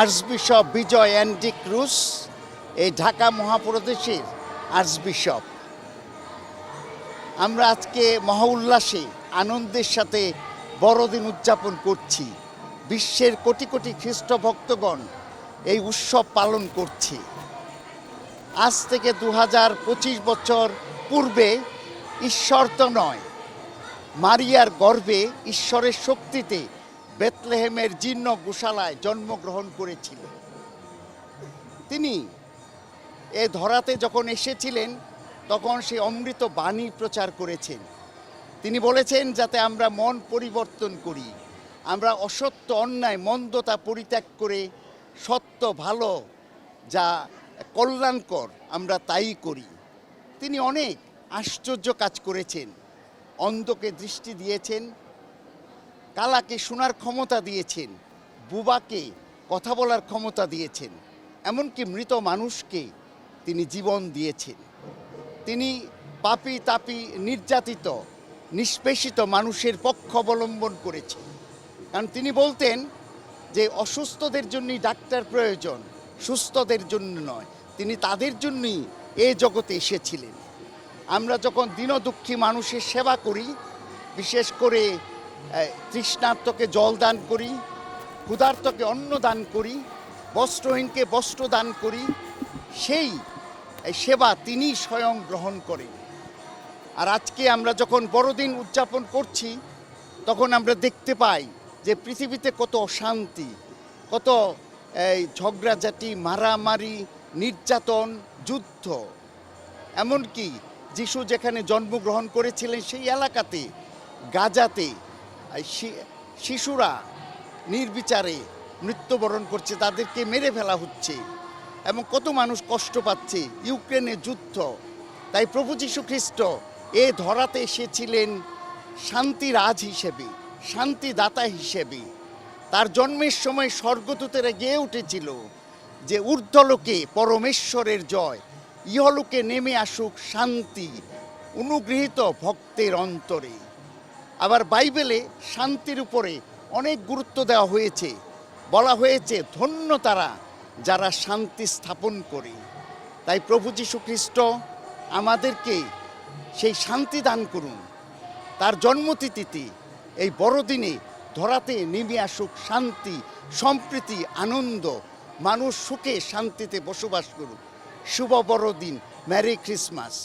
Archbishop বিজয় Andrea cruise, এই Dhaka মহাপ্রদেশের archbishop. আমরা আজকে মহা উল্লাসে আনন্দের সাথে বড়দিন উদযাপন করছি। বিশ্বের কোটি কোটি খ্রিস্ট ভক্তগণ এই উৎসব পালন করছে। আজ থেকে 2025 বছর পূর্বে ঈশ্বর তো নয়, মারিয়ার গর্ভে ঈশ্বরের শক্তিতে বেথলেহেমের জীর্ণ গোশালায় জন্মগ্রহণ করেছিলেন। তিনি এ ধরাতে যখন এসেছিলেন তখন সে অমৃত বাণী প্রচার করেছেন। তিনি বলেছেন যাতে আমরা মন পরিবর্তন করি, আমরা অসত্য অন্যায় মন্দতা পরিত্যাগ করে সত্য ভালো যা কল্যাণকর আমরা তাই করি। তিনি অনেক আশ্চর্য কাজ করেছেন। অন্ধকে দৃষ্টি দিয়েছেন, কালাকে শোনার ক্ষমতা দিয়েছেন, বুবাকে কথা বলার ক্ষমতা দিয়েছেন, এমনকি মৃত মানুষকে তিনি জীবন দিয়েছেন। তিনি পাপী তাপী নির্যাতিত নিষ্পেষিত মানুষের পক্ষ অবলম্বন করেছেন। কারণ তিনি বলতেন যে অসুস্থদের জন্যই ডাক্তার প্রয়োজন, সুস্থদের জন্য নয়। তিনি তাদের জন্যই এ জগতে এসেছিলেন। আমরা যখন দীনদুঃখী মানুষের সেবা করি, বিশেষ করে তৃষ্ণার্তকে জল দান করি, ক্ষুধার্তকে অন্ন দান করি, বস্ত্রহীনকে বস্ত্র দান করি, সেই সেবা তিনি স্বয়ং গ্রহণ করেন। আর আজকে আমরা যখন বড়দিন উদযাপন করছি তখন আমরা দেখতে পাই যে পৃথিবীতে কত অশান্তি, কত ঝগড়াঝাটি, মারামারি, নির্যাতন, যুদ্ধ। এমনকি যিশু যেখানে জন্মগ্রহণ করেছিলেন সেই এলাকাতে গাজাতে শিশুরা নির্বিচারে মৃত্যুবরণ করছে, তাদেরকে মেরে ফেলা হচ্ছে এবং কত মানুষ কষ্ট পাচ্ছে। ইউক্রেনের যুদ্ধ। তাই প্রভু যীশু খ্রিস্ট এ ধরাতে এসেছিলেন শান্তিরাজ হিসেবে, শান্তিদাতা হিসেবে। তার জন্মের সময় স্বর্গদূতেরা গেয়ে উঠেছিল যে ঊর্ধ্বলোকে পরমেশ্বরের জয়, ইহলোকে নেমে আসুক শান্তি অনুগৃহীত ভক্তের অন্তরে। আবার বাইবেলে শান্তির উপরে অনেক গুরুত্ব দেওয়া হয়েছে। বলা হয়েছে ধন্য তারা যারা শান্তি স্থাপন করে। তাই প্রভু যীশু খ্রিস্ট আমাদেরকে সেই শান্তি দান করুন। তার জন্মতিথিতে এই বড়দিনে ধরাতে নেমে আসুক শান্তি, সম্প্রীতি, আনন্দ, মানুষ সুখে শান্তিতে বসবাস করুক। শুভ বড়দিন, মেরি ক্রিসমাস।